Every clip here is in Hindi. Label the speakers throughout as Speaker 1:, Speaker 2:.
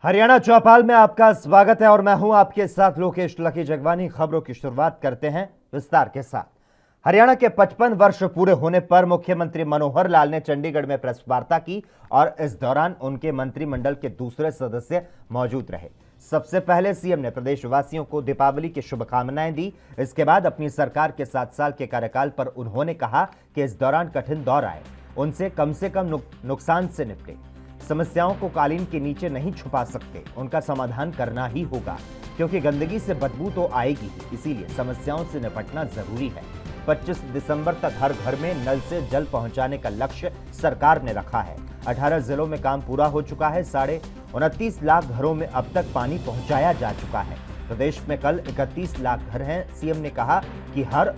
Speaker 1: हरियाणा चौपाल में आपका स्वागत है और मैं हूं आपके साथ लोकेश लकी जगवानी। खबरों की शुरुआत करते हैं विस्तार के साथ। हरियाणा के 55 वर्ष पूरे होने पर मुख्यमंत्री मनोहर लाल ने चंडीगढ़ में प्रेस वार्ता की और इस दौरान उनके मंत्रिमंडल के दूसरे सदस्य मौजूद रहे। सबसे पहले सीएम ने प्रदेशवासियों को दीपावली की शुभकामनाएं दी। इसके बाद अपनी सरकार के 7 साल के कार्यकाल पर उन्होंने कहा कि इस दौरान कठिन दौर आए, उनसे कम नुकसान से निपटे। समस्याओं को कालीन के नीचे नहीं छुपा सकते, उनका समाधान करना ही होगा, क्योंकि गंदगी से बदबू तो आएगी ही। इसीलिए समस्याओं से निपटना जरूरी है। 25 दिसंबर तक हर घर में नल से जल पहुंचाने का लक्ष्य सरकार ने रखा है। 18 जिलों में काम पूरा हो चुका है। 29.5 लाख घरों में अब तक पानी पहुंचाया जा चुका है। प्रदेश में कल 31 लाख घर हैं। सीएम ने कहा कि हर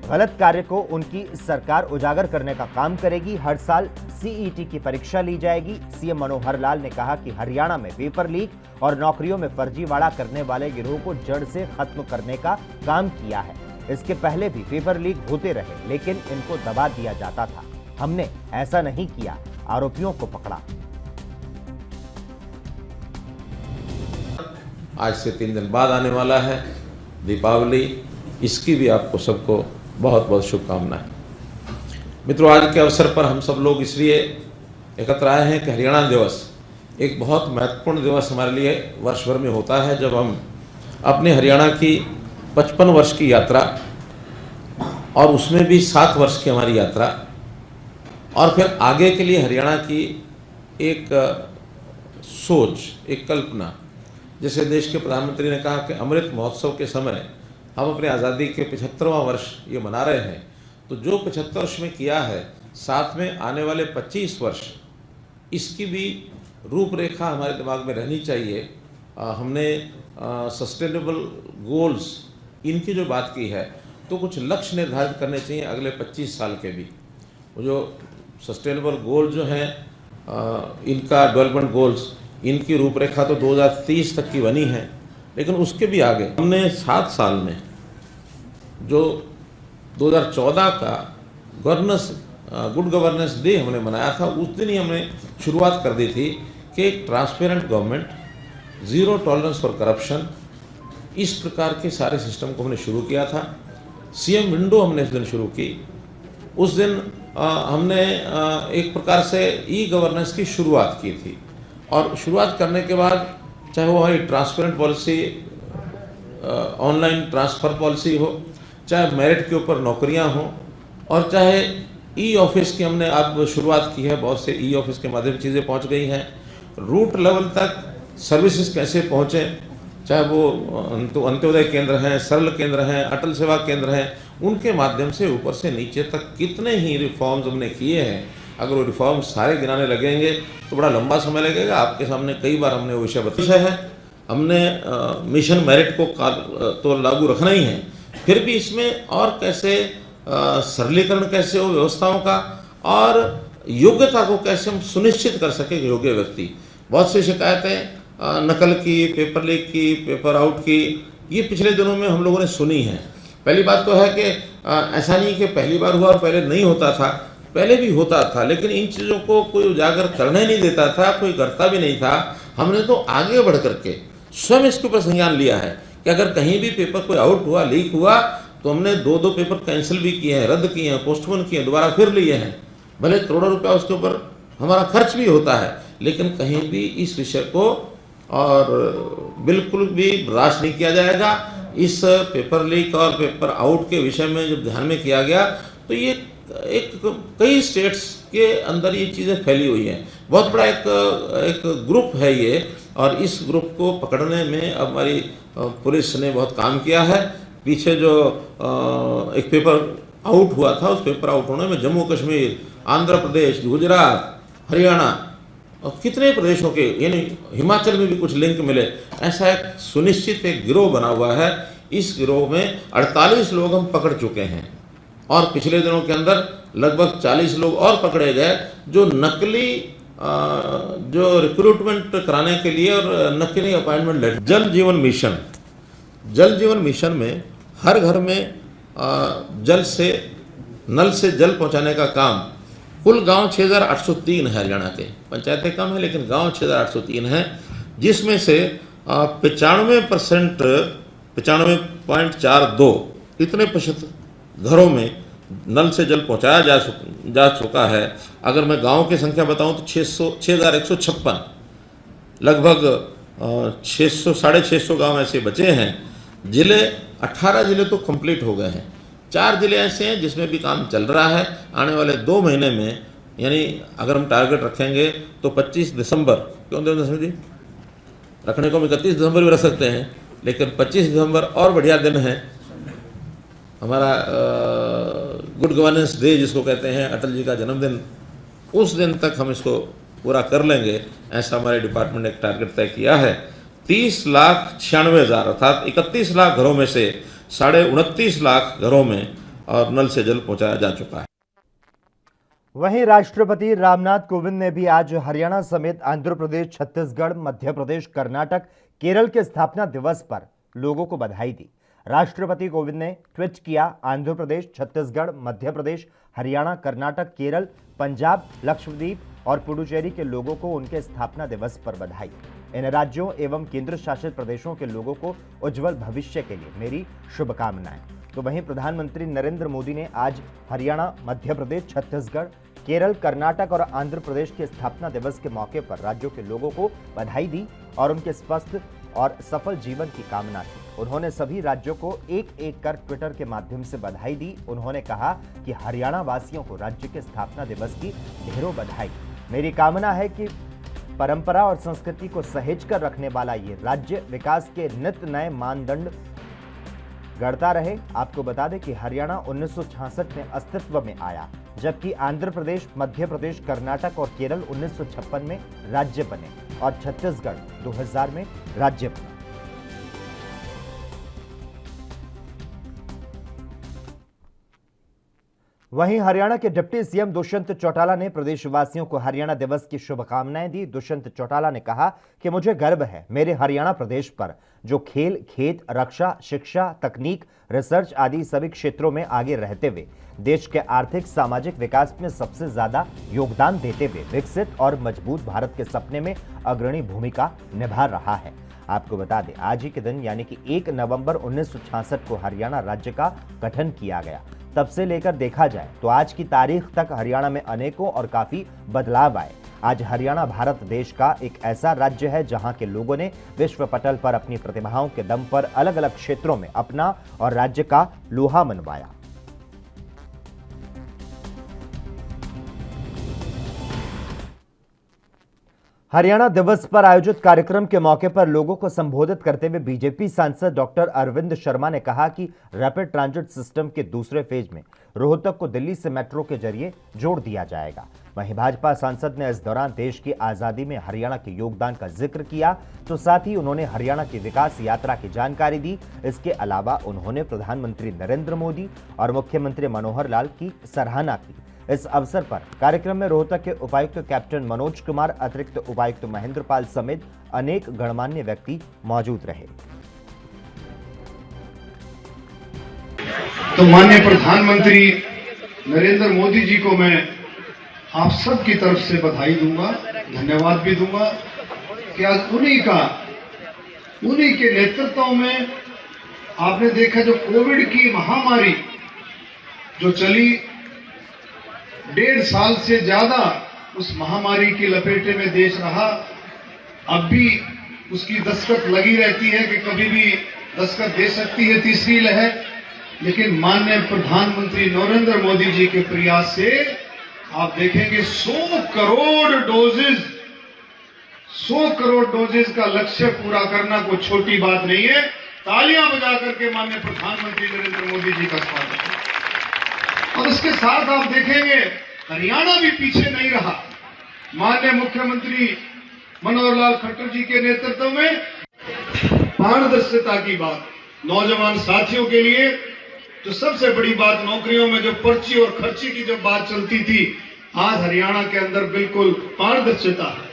Speaker 1: गलत कार्य को उनकी सरकार उजागर करने का काम करेगी। हर साल सीईटी की परीक्षा ली जाएगी। सीएम मनोहर लाल ने कहा कि हरियाणा में पेपर लीक और नौकरियों में फर्जीवाड़ा करने वाले गिरोह को जड़ से खत्म करने का काम किया है। इसके पहले भी पेपर लीक होते रहे, लेकिन इनको दबा दिया जाता था। हमने ऐसा नहीं किया, आरोपियों को पकड़ा।
Speaker 2: आज से 3 दिन बाद आने वाला है दीपावली, इसकी भी आपको सबको बहुत बहुत शुभकामनाएं। मित्रों, आज के अवसर पर हम सब लोग इसलिए एकत्र आए हैं कि हरियाणा दिवस एक बहुत महत्वपूर्ण दिवस हमारे लिए वर्ष भर में होता है, जब हम अपने हरियाणा की 55 वर्ष की यात्रा और उसमें भी 7 वर्ष की हमारी यात्रा और फिर आगे के लिए हरियाणा की एक सोच, एक कल्पना। जैसे देश के प्रधानमंत्री ने कहा कि अमृत महोत्सव के समय हम अपनी आज़ादी के 75वां वर्ष ये मना रहे हैं, तो जो 75 वर्ष में किया है, साथ में आने वाले 25 वर्ष इसकी भी रूपरेखा हमारे दिमाग में रहनी चाहिए। हमने सस्टेनेबल गोल्स इनकी जो बात की है, तो कुछ लक्ष्य निर्धारित करने चाहिए अगले 25 साल के भी। वो जो सस्टेनेबल गोल जो हैं, इनका डेवलपमेंट गोल्स, इनकी रूपरेखा तो 2030 तक की बनी है, लेकिन उसके भी आगे हमने 7 साल में जो 2014 का गुड गवर्नेंस डे हमने मनाया था, उस दिन ही हमने शुरुआत कर दी थी कि एक transparent government, zero tolerance for corruption, इस प्रकार के सारे सिस्टम को हमने शुरू किया था। सीएम विंडो हमने इस दिन शुरू की। उस दिन हमने एक प्रकार से ई गवर्नेंस की शुरुआत की थी और शुरुआत करने के बाद चाहे वो हमारी transparent policy, online transfer policy हो, चाहे मेरिट के ऊपर नौकरियां हों, और चाहे ई ऑफिस की हमने अब शुरुआत की है। बहुत से ई ऑफिस के माध्यम से चीज़ें पहुंच गई हैं। रूट लेवल तक सर्विसेज कैसे पहुंचें, चाहे वो अंत्योदय केंद्र हैं, सरल केंद्र हैं, अटल सेवा केंद्र हैं, उनके माध्यम से ऊपर से नीचे तक कितने ही रिफॉर्म्स हमने किए हैं। अगर वो रिफॉर्म सारे गिनाने लगेंगे तो बड़ा लंबा समय लगेगा। आपके सामने कई बार हमने वो विषय बताया है। हमने मिशन मेरिट को तो लागू रखना ही है, फिर भी इसमें और कैसे सरलीकरण कैसे हो व्यवस्थाओं का, और योग्यता को कैसे हम सुनिश्चित कर सकें कि योग्य व्यक्ति। बहुत सी शिकायतें नकल की, पेपर लीक की, पेपर आउट की, ये पिछले दिनों में हम लोगों ने सुनी है। पहली बात तो है कि ऐसा नहीं कि पहली बार हुआ और पहले नहीं होता था, पहले भी होता था, लेकिन इन चीज़ों को कोई उजागर करने नहीं देता था, कोई करता भी नहीं था। हमने तो आगे बढ़ करके स्वयं इसके ऊपर संज्ञान लिया है कि अगर कहीं भी पेपर कोई आउट हुआ, लीक हुआ, तो हमने 2-2 पेपर कैंसिल भी किए हैं, रद्द किए हैं, पोस्टपोन किए हैं, दोबारा फिर लिए हैं। भले करोड़ों रुपया उसके ऊपर हमारा खर्च भी होता है, लेकिन कहीं भी इस विषय को और बिल्कुल भी बर्दाश्त नहीं किया जाएगा। इस पेपर लीक और पेपर आउट के विषय में जब ध्यान में किया गया, तो ये कई स्टेट्स के अंदर ये चीज़ें फैली हुई हैं। बहुत बड़ा एक ग्रुप है ये, और इस ग्रुप को पकड़ने में अब हमारी पुलिस ने बहुत काम किया है। पीछे जो एक पेपर आउट हुआ था, उस पेपर आउट होने में जम्मू कश्मीर, आंध्र प्रदेश, गुजरात, हरियाणा और कितने प्रदेशों के, यानी हिमाचल में भी कुछ लिंक मिले। ऐसा एक सुनिश्चित एक गिरोह बना हुआ है। इस गिरोह में 48 लोग हम पकड़ चुके हैं और पिछले दिनों के अंदर लगभग 40 लोग और पकड़े गए, जो नकली जो रिक्रूटमेंट कराने के लिए और नकली अपॉइंटमेंट लेटर। जल जीवन मिशन में हर घर में नल से जल पहुंचाने का काम कुल गांव 6803 है हरियाणा के, पंचायतें कम है लेकिन गांव 6803 हैं। जिसमें से 95% 95.42 इतने प्रतिशत घरों में नल से जल पहुंचाया जा चुका है। अगर मैं गांव की संख्या बताऊं तो 6156 लगभग 600-650 गांव ऐसे बचे हैं। जिले 18 जिले तो कंप्लीट हो गए हैं, 4 जिले ऐसे हैं जिसमें भी काम चल रहा है। आने वाले 2 महीने में, यानी अगर हम टारगेट रखेंगे तो 25 दिसंबर, क्यों देवेंद्र जी रखने को हम 31 दिसंबर भी रख सकते हैं, लेकिन 25 दिसंबर और बढ़िया दिन है, हमारा गुड गवर्नेंस डे जिसको कहते हैं, अटल जी का जन्मदिन, उस दिन तक हम इसको पूरा कर लेंगे, ऐसा हमारे डिपार्टमेंट ने एक टारगेट तय किया है। 30,96,000 अर्थात 31 लाख घरों में से 29.5 लाख घरों में और नल से जल पहुंचाया जा चुका है।
Speaker 1: वहीं राष्ट्रपति रामनाथ कोविंद ने भी आज हरियाणा समेत आंध्र प्रदेश, छत्तीसगढ़, मध्य प्रदेश, कर्नाटक, केरल के स्थापना दिवस पर लोगों को बधाई दी। राष्ट्रपति कोविंद ने ट्वीट किया, आंध्र प्रदेश, छत्तीसगढ़, मध्य प्रदेश, हरियाणा, कर्नाटक, केरल, पंजाब, लक्षद्वीप और पुडुचेरी के लोगों को उनके स्थापना दिवस पर बधाई। इन राज्यों एवं केंद्र शासित प्रदेशों के लोगों को उज्जवल भविष्य के लिए मेरी शुभकामनाएं। तो वहीं प्रधानमंत्री नरेंद्र मोदी ने आज हरियाणा, मध्य प्रदेश, छत्तीसगढ़, केरल, कर्नाटक और आंध्र प्रदेश के स्थापना दिवस के मौके पर राज्यों के लोगों को बधाई दी और उनके स्वस्थ और सफल जीवन की कामना की। उन्होंने सभी राज्यों को एक एक कर ट्विटर के माध्यम से बधाई दी। उन्होंने कहा कि हरियाणा वासियों को राज्य के स्थापना दिवस की ढेरों बधाई। मेरी कामना है कि परंपरा और संस्कृति को सहेज कर रखने वाला ये राज्य विकास के नित नए मानदंड गढ़ता रहे। आपको बता दें कि हरियाणा 1966 में अस्तित्व में आया, जबकि आंध्र प्रदेश, मध्य प्रदेश, कर्नाटक और केरल 1956 में राज्य बने और छत्तीसगढ़ 2000 में राज्य बना। वहीं हरियाणा के डिप्टी सीएम दुष्यंत चौटाला ने प्रदेशवासियों को हरियाणा दिवस की शुभकामनाएं दी। दुष्यंत चौटाला ने कहा कि मुझे गर्व है मेरे हरियाणा प्रदेश पर, जो खेल, खेत, रक्षा, शिक्षा, तकनीक, रिसर्च आदि सभी क्षेत्रों में आगे रहते हुए देश के आर्थिक सामाजिक विकास में सबसे ज्यादा योगदान देते हुए विकसित और मजबूत भारत के सपने में अग्रणी भूमिका निभा रहा है। आपको बता दें, आज ही के दिन यानी कि 1 नवंबर 1966 को हरियाणा राज्य का गठन किया गया। तब से लेकर देखा जाए तो आज की तारीख तक हरियाणा में अनेकों और काफी बदलाव आए। आज हरियाणा भारत देश का एक ऐसा राज्य है जहां के लोगों ने विश्व पटल पर अपनी प्रतिभाओं के दम पर अलग अलग क्षेत्रों में अपना और राज्य का लोहा मनवाया। हरियाणा दिवस पर आयोजित कार्यक्रम के मौके पर लोगों को संबोधित करते हुए बीजेपी सांसद डॉक्टर अरविंद शर्मा ने कहा कि रैपिड ट्रांजिट सिस्टम के दूसरे फेज में रोहतक को दिल्ली से मेट्रो के जरिए जोड़ दिया जाएगा। वहीं भाजपा सांसद ने इस दौरान देश की आजादी में हरियाणा के योगदान का जिक्र किया, तो साथ ही उन्होंने हरियाणा की विकास यात्रा की जानकारी दी। इसके अलावा उन्होंने प्रधानमंत्री नरेंद्र मोदी और मुख्यमंत्री मनोहर लाल की सराहना की। इस अवसर पर कार्यक्रम में रोहतक के उपायुक्त कैप्टन मनोज कुमार, अतिरिक्त उपायुक्त महेंद्र पाल समेत अनेक गणमान्य व्यक्ति मौजूद रहे।
Speaker 3: तो माननीय प्रधानमंत्री नरेंद्र मोदी जी को मैं आप सब की तरफ से बधाई दूंगा, धन्यवाद भी दूंगा कि आज उन्हीं के नेतृत्व में आपने देखा जो कोविड की महामारी जो चली 1.5 साल से ज्यादा, उस महामारी की लपेटे में देश रहा। अब भी उसकी दस्तक लगी रहती है कि कभी भी दस्तक दे सकती है तीसरी लहर, लेकिन माननीय प्रधानमंत्री नरेंद्र मोदी जी के प्रयास से आप देखेंगे 100 करोड़ डोजेज का लक्ष्य पूरा करना कोई छोटी बात नहीं है। तालियां बजा करके माननीय प्रधानमंत्री नरेंद्र मोदी जी का स्वागत है। और इसके साथ आप देखेंगे हरियाणा भी पीछे नहीं रहा। माननीय मुख्यमंत्री मनोहर लाल खट्टर जी के नेतृत्व में पारदर्शिता की बात, नौजवान साथियों के लिए जो सबसे बड़ी बात, नौकरियों में जो पर्ची और खर्ची की जो बात चलती थी, आज हरियाणा के अंदर बिल्कुल पारदर्शिता है।